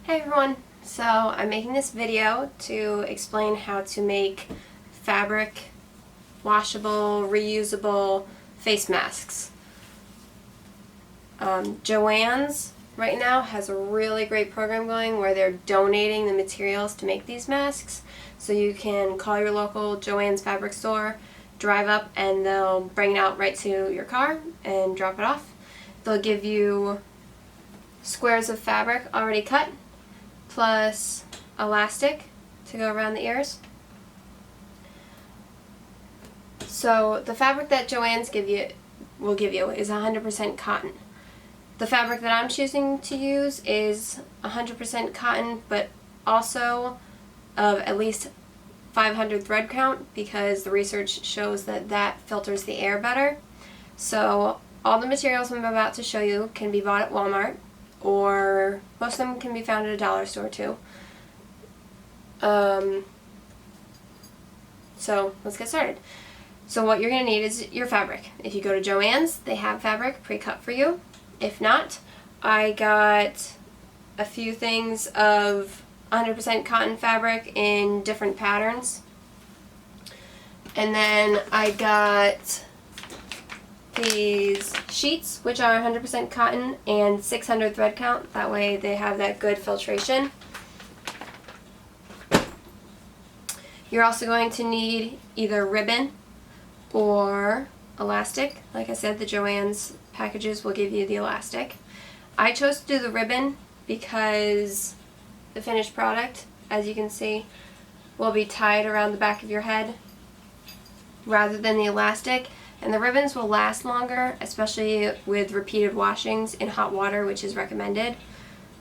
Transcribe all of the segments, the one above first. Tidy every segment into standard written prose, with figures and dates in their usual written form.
Hey everyone! So I'm making this video to explain how to make fabric washable, reusable face masks. Joann's right now has a really great program going where they're donating the materials to make these masks. So you can call your local Joann's fabric store, drive up, and they'll bring it out right to your car and drop it off. They'll give you squares of fabric already cut, plus elastic to go around the ears. So the fabric that Joann's will give you is 100% cotton. The fabric that I'm choosing to use is 100% cotton, but also of at least 500 thread count, because the research shows that that filters the air better. So all the materials I'm about to show you can be bought at Walmart, or most of them can be found at a dollar store too. So let's get started. So what you're going to need is your fabric. If you go to Joann's, they have fabric pre-cut for you. If not, I got a few things of 100% cotton fabric in different patterns. And then I got these sheets, which are 100% cotton and 600 thread count. That way they have that good filtration. You're also going to need either ribbon or elastic. Like I said, the Joann's packages will give you the elastic. I chose to do the ribbon because the finished product, as you can see, will be tied around the back of your head rather than the elastic. And the ribbons will last longer, especially with repeated washings in hot water, which is recommended.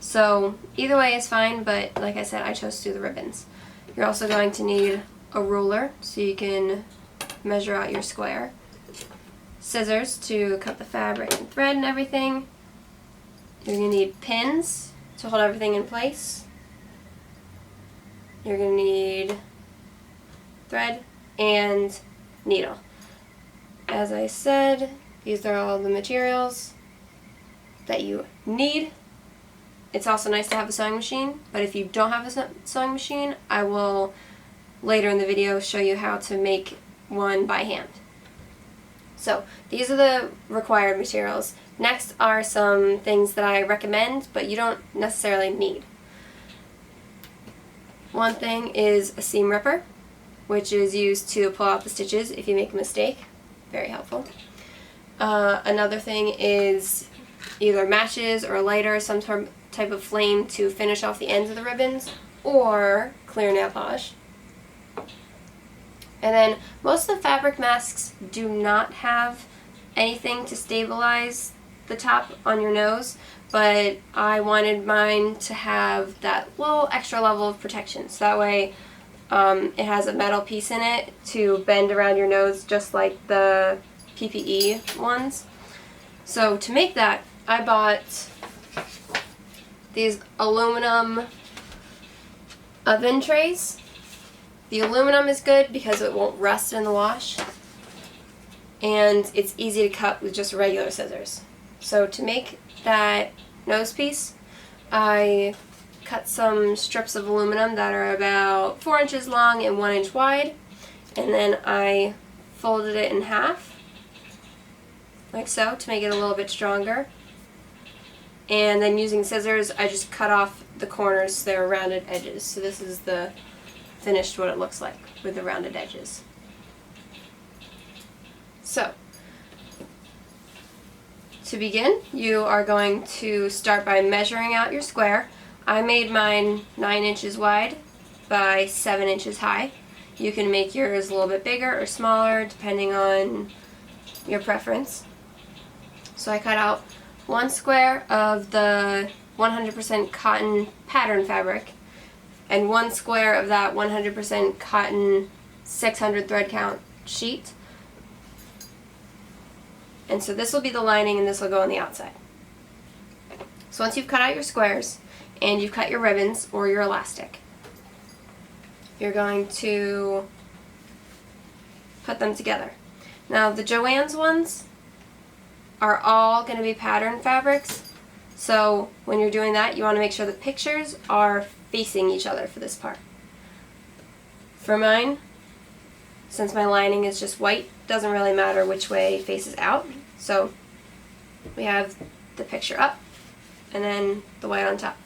So either way is fine, but like I said, I chose to do the ribbons. You're also going to need a ruler so you can measure out your square, scissors to cut the fabric and thread and everything. You're going to need pins to hold everything in place. You're going to need thread and needle. As I said, these are all the materials that you need. It's also nice to have a sewing machine, but if you don't have a sewing machine, I will later in the video show you how to make one by hand. So these are the required materials. Next are some things that I recommend, but you don't necessarily need. One thing is a seam ripper, which is used to pull out the stitches if you make a mistake. Very helpful. Another thing is either matches or a lighter, some type of flame to finish off the ends of the ribbons, or clear nail polish. And then most of the fabric masks do not have anything to stabilize the top on your nose, but I wanted mine to have that little extra level of protection, so that way it has a metal piece in it to bend around your nose just like the PPE ones. So to make that, I bought these aluminum oven trays. The aluminum is good because it won't rust in the wash, and it's easy to cut with just regular scissors. So to make that nose piece, I cut some strips of aluminum that are about 4 inches long and 1 inch wide, and then I folded it in half, like so, to make it a little bit stronger. And then using scissors, I just cut off the corners so they're rounded edges. So this is the finished what it looks like with the rounded edges. So to begin, you are going to start by measuring out your square. I made mine 9 inches wide by 7 inches high. You can make yours a little bit bigger or smaller depending on your preference. So I cut out one square of the 100% cotton pattern fabric and one square of that 100% cotton 600 thread count sheet. And so this will be the lining and this will go on the outside. So once you've cut out your squares and you've cut your ribbons or your elastic, you're going to put them together. Now the Joann's ones are all going to be pattern fabrics, So when you're doing that, you want to make sure the pictures are facing each other for this part. For mine, since my lining is just white, doesn't really matter which way it faces out. So we have the picture up and then the white on top.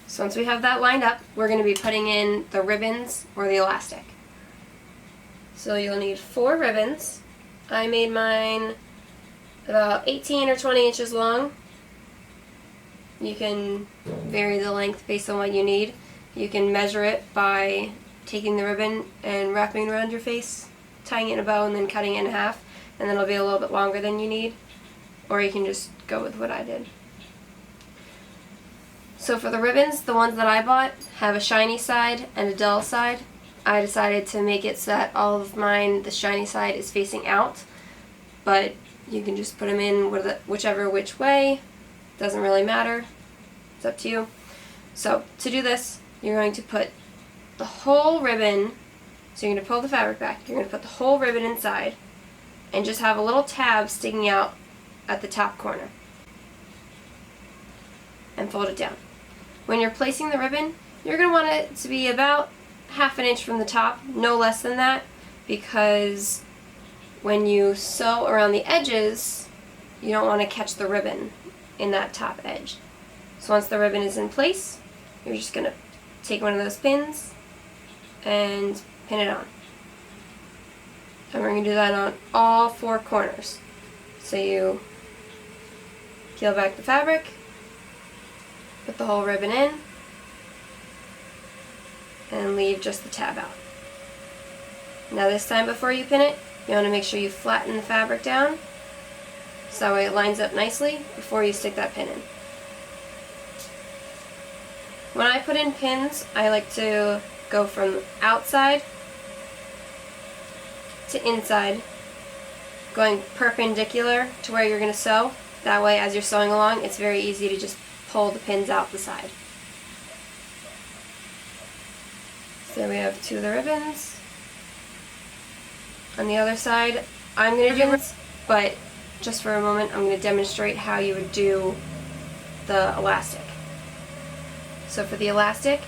So once we have that lined up, we're going to be putting in the ribbons or the elastic. So you'll need 4 ribbons. I made mine about 18 or 20 inches long. You can vary the length based on what you need. You can measure it by taking the ribbon and wrapping it around your face, tying it in a bow, and then cutting it in half, and then it'll be a little bit longer than you need. Or you can just go with what I did. So for the ribbons, the ones that I bought have a shiny side and a dull side. I decided to make it so that all of mine, the shiny side is facing out, but you can just put them in whichever which way. Doesn't really matter. It's up to you. So to do this, you're going to put the whole ribbon, so you're going to pull the fabric back, you're going to put the whole ribbon inside and just have a little tab sticking out at the top corner and fold it down. When you're placing the ribbon, you're going to want it to be about ½ inch from the top, no less than that, because when you sew around the edges, you don't want to catch the ribbon in that top edge. So once the ribbon is in place, you're just going to take one of those pins and pin it on. And we're going to do that on all 4 corners. So you peel back the fabric, put the whole ribbon in, and leave just the tab out. Now this time before you pin it, you want to make sure you flatten the fabric down so that way it lines up nicely before you stick that pin in. When I put in pins, I like to go from outside to inside, going perpendicular to where you're going to sew. That way as you're sewing along, it's very easy to just pull the pins out the side. So we have 2 of the ribbons. On the other side, I'm going to do this, but just for a moment, I'm going to demonstrate how you would do the elastic. So for the elastic,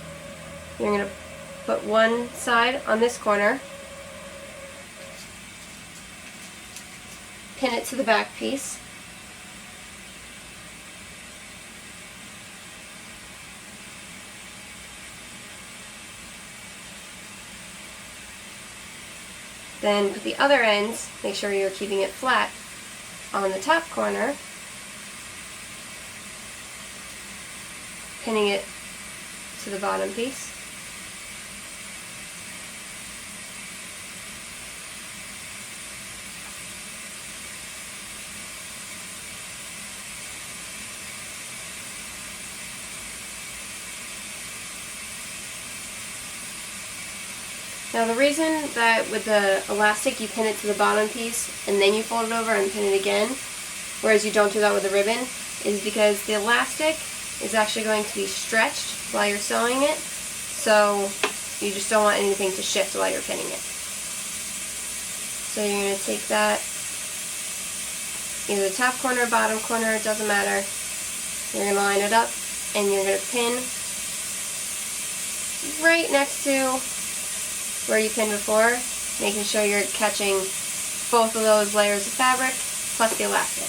you're going to put one side on this corner, pin it to the back piece, then put the other end, make sure you're keeping it flat, on the top corner, pinning it to the bottom piece. Now the reason that with the elastic you pin it to the bottom piece and then you fold it over and pin it again, whereas you don't do that with the ribbon, is because the elastic is actually going to be stretched while you're sewing it, so you just don't want anything to shift while you're pinning it. So you're going to take that, either the top corner or bottom corner, it doesn't matter. You're going to line it up and you're going to pin right next to where you pinned before, making sure you're catching both of those layers of fabric plus the elastic.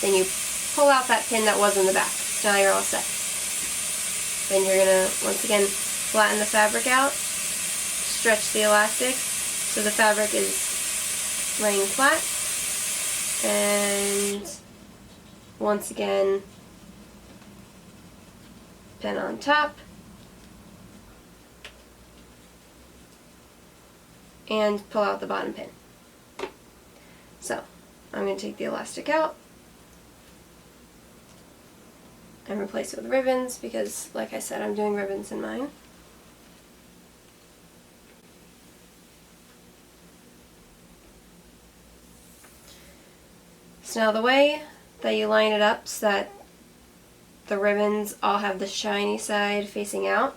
Then you pull out that pin that was in the back. So now you're all set. Then you're going to, once again, flatten the fabric out, stretch the elastic so the fabric is laying flat, and once again, pin on top, and pull out the bottom pin. So, I'm going to take the elastic out and replace it with ribbons because, like I said, I'm doing ribbons in mine. So now the way that you line it up so that the ribbons all have the shiny side facing out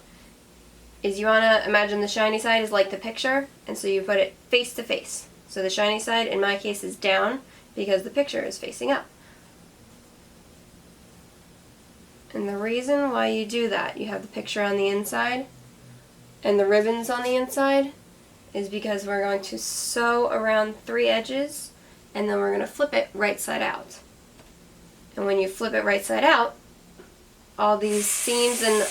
is you want to imagine the shiny side is like the picture, and so you put it face to face. So the shiny side, in my case, is down, because the picture is facing up. And the reason why you do that, you have the picture on the inside and the ribbons on the inside, is because we're going to sew around 3 edges and then we're going to flip it right side out. And when you flip it right side out, all these seams and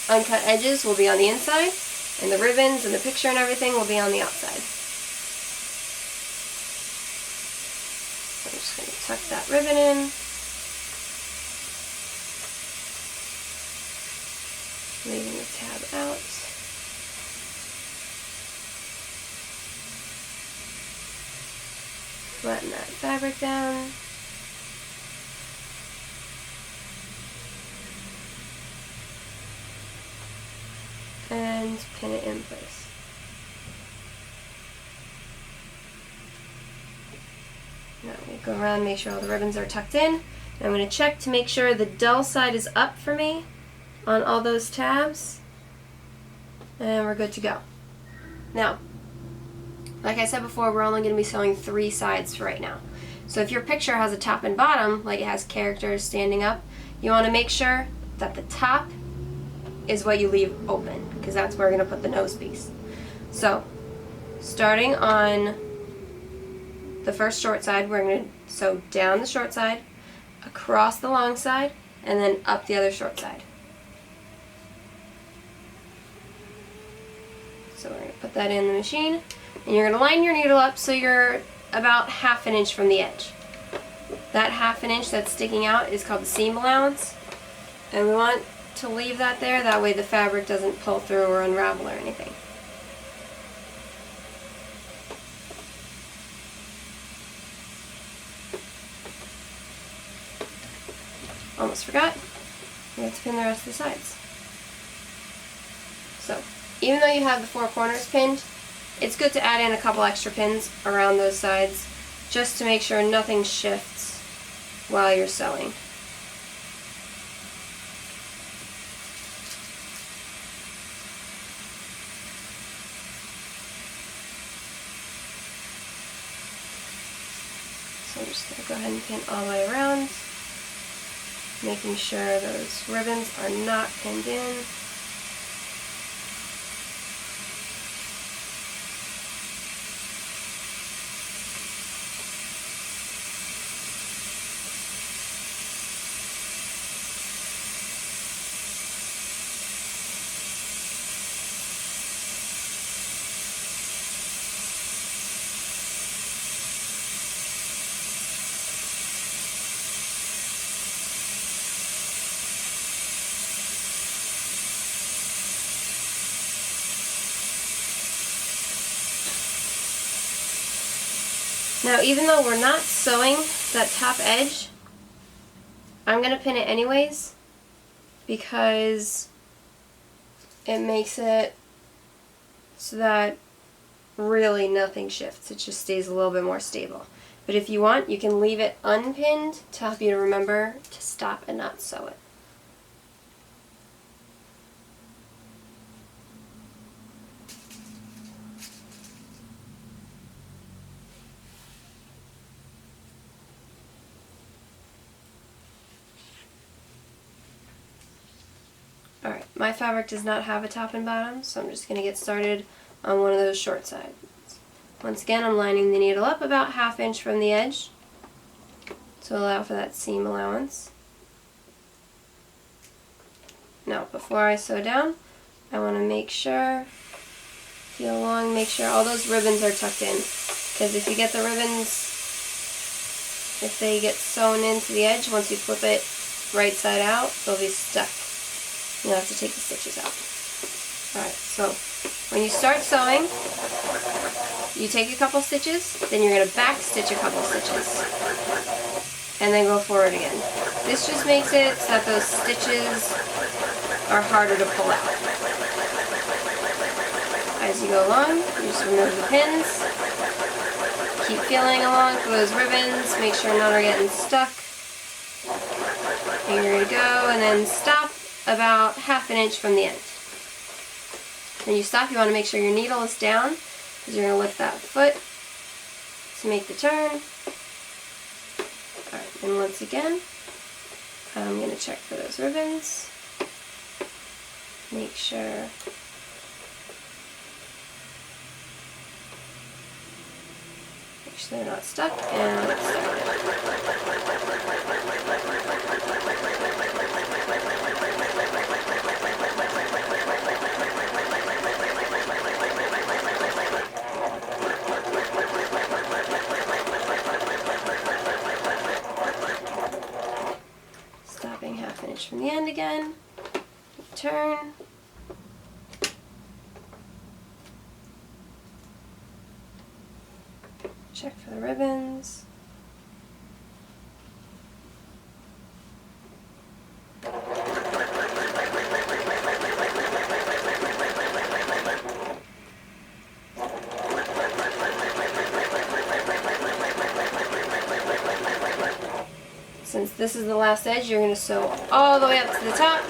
uncut edges will be on the inside, and the ribbons and the picture and everything will be on the outside. So I'm just going to tuck that ribbon in. Leaving the tab out. Flatten that fabric down. And pin it in place. Now we go around, make sure all the ribbons are tucked in. And I'm going to check to make sure the dull side is up for me on all those tabs. And we're good to go. Now, like I said before, we're only going to be sewing 3 sides for right now. So if your picture has a top and bottom, like it has characters standing up, you want to make sure that the top is what you leave open, because that's where we're going to put the nose piece. So, starting on the first short side, we're going to sew down the short side, across the long side, and then up the other short side. So we're going to put that in the machine, and you're going to line your needle up so you're about 1/2 inch from the edge. That 1/2 inch that's sticking out is called the seam allowance, and we want to leave that there, that way the fabric doesn't pull through or unravel or anything. Almost forgot, we have to pin the rest of the sides. So, even though you have the 4 corners pinned, it's good to add in a couple extra pins around those sides just to make sure nothing shifts while you're sewing. So I'm just going to go ahead and pin all the way around, making sure those ribbons are not pinned in. Now, even though we're not sewing that top edge, I'm going to pin it anyways because it makes it so that really nothing shifts. It just stays a little bit more stable. But if you want, you can leave it unpinned to help you to remember to stop and not sew it. Alright, my fabric does not have a top and bottom, so I'm just going to get started on one of those short sides. Once again, I'm lining the needle up about 1/2 inch from the edge to allow for that seam allowance. Now, before I sew down, I want to make sure, feel along, make sure all those ribbons are tucked in. Because if you get the ribbons, if they get sewn into the edge, once you flip it right side out, they'll be stuck. You'll have to take the stitches out. Alright, so when you start sewing, you take a couple stitches, then you're going to back stitch a couple stitches, and then go forward again. This just makes it so that those stitches are harder to pull out. As you go along, you just remove the pins, keep feeling along for those ribbons, make sure none are getting stuck, and you're going to go, and then stop about 1/2 inch from the end. When you stop, you want to make sure your needle is down, because you're going to lift that foot to make the turn. And once again, I'm going to check for those ribbons. Make sure they're not stuck, and let's start it. Stopping half an inch from the end again. Turn. Check for the ribbons. Since this is the last edge, you're going to sew all the way up to the top.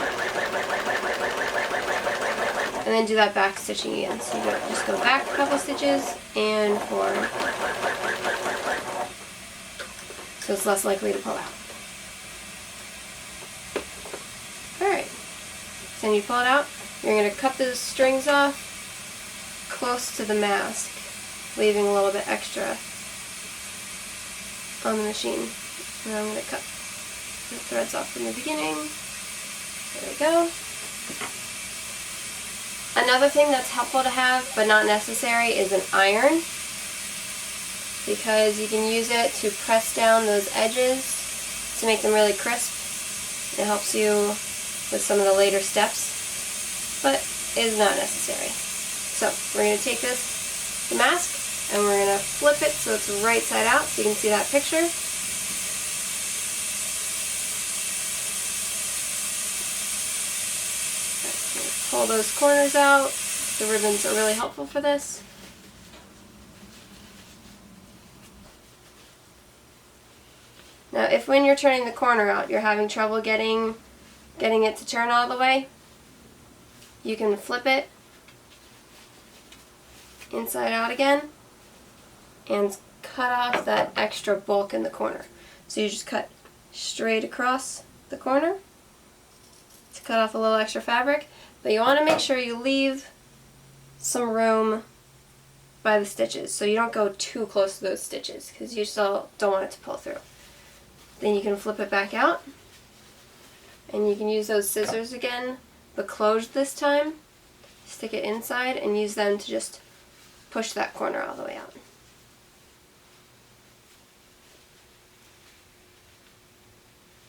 And then do that back stitching again. So you just go back a couple stitches and forward. So it's less likely to pull out. Alright. So then you pull it out. You're going to cut those strings off close to the mask, leaving a little bit extra on the machine. And I'm going to cut the threads off from the beginning. There we go. Another thing that's helpful to have, but not necessary, is an iron, because you can use it to press down those edges to make them really crisp. It helps you with some of the later steps, but is not necessary. So we're going to take the mask, and we're going to flip it so it's right side out so you can see that picture. Pull those corners out. The ribbons are really helpful for this. Now, if when you're turning the corner out, you're having trouble getting it to turn all the way, you can flip it inside out again and cut off that extra bulk in the corner. So you just cut straight across the corner to cut off a little extra fabric. But you want to make sure you leave some room by the stitches so you don't go too close to those stitches, because you still don't want it to pull through. Then you can flip it back out, and you can use those scissors again, but closed this time. Stick it inside and use them to just push that corner all the way out.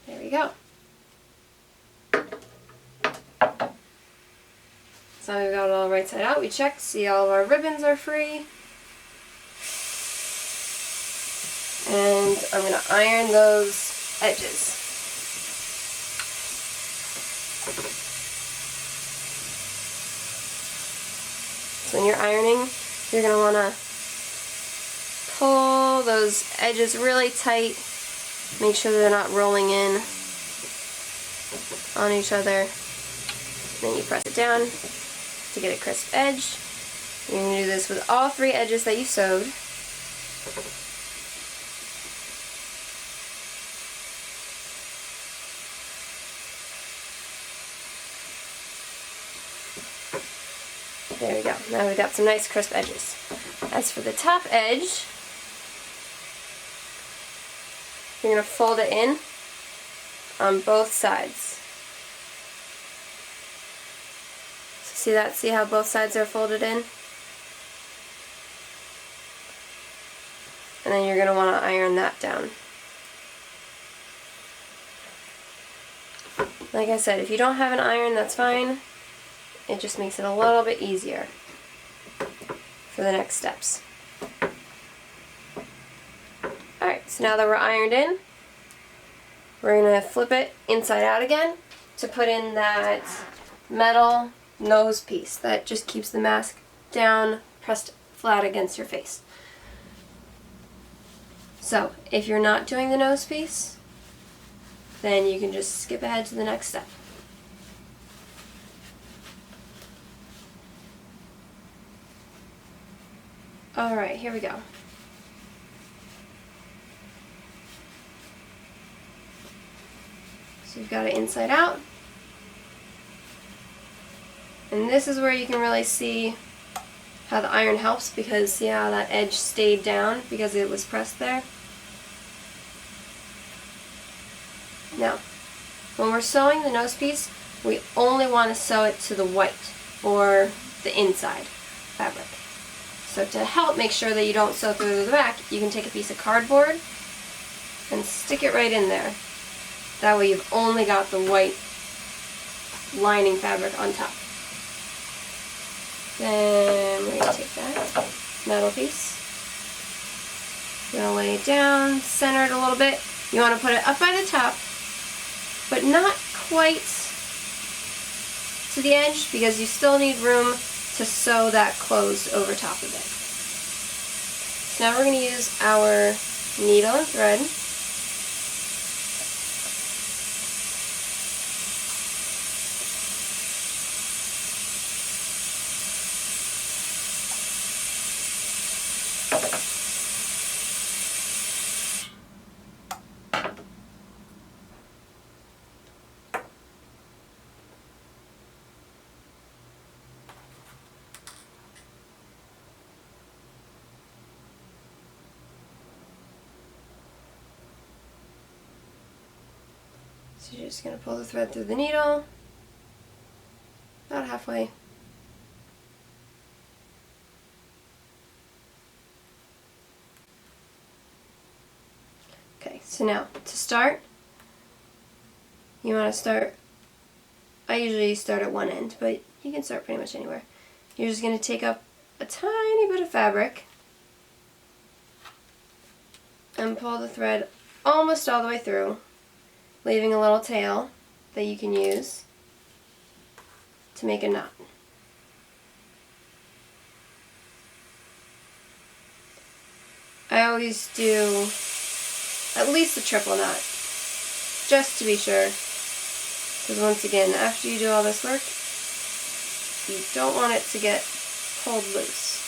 There we go. So we've got it all right side out. We checked, see all of our ribbons are free. And I'm going to iron those edges. So when you're ironing, you're going to want to pull those edges really tight. Make sure they're not rolling in on each other. Then you press it down to get a crisp edge. You're going to do this with all 3 edges that you sewed. There we go. Now we've got some nice crisp edges. As for the top edge, you're going to fold it in on both sides. See that? See how both sides are folded in? And then you're going to want to iron that down. Like I said, if you don't have an iron, that's fine. It just makes it a little bit easier for the next steps. Alright, so now that we're ironed in, we're going to flip it inside out again to put in that metal nose piece that just keeps the mask down, pressed flat against your face. So if you're not doing the nose piece, then you can just skip ahead to the next step. Alright, here we go. So you've got it inside out. And this is where you can really see how the iron helps, because see how that edge stayed down because it was pressed there? Now, when we're sewing the nose piece, we only want to sew it to the white, or the inside fabric. So to help make sure that you don't sew through the back, you can take a piece of cardboard and stick it right in there. That way you've only got the white lining fabric on top. Then we're going to take that metal piece. You're going to lay it down, center it a little bit. You want to put it up by the top, but not quite to the edge, because you still need room to sew that closed over top of it. So now we're going to use our needle and thread. So you're just going to pull the thread through the needle, about halfway. Okay, so now to start, you want to start, I usually start at one end, but you can start pretty much anywhere. You're just going to take up a tiny bit of fabric and pull the thread almost all the way through, leaving a little tail that you can use to make a knot. I always do at least a triple knot, just to be sure, because once again, after you do all this work, you don't want it to get pulled loose.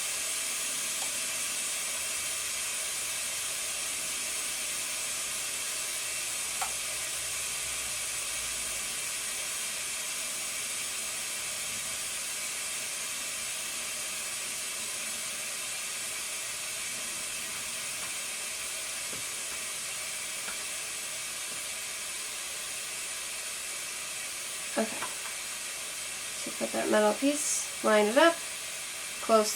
Okay, so put that metal piece, line it up, close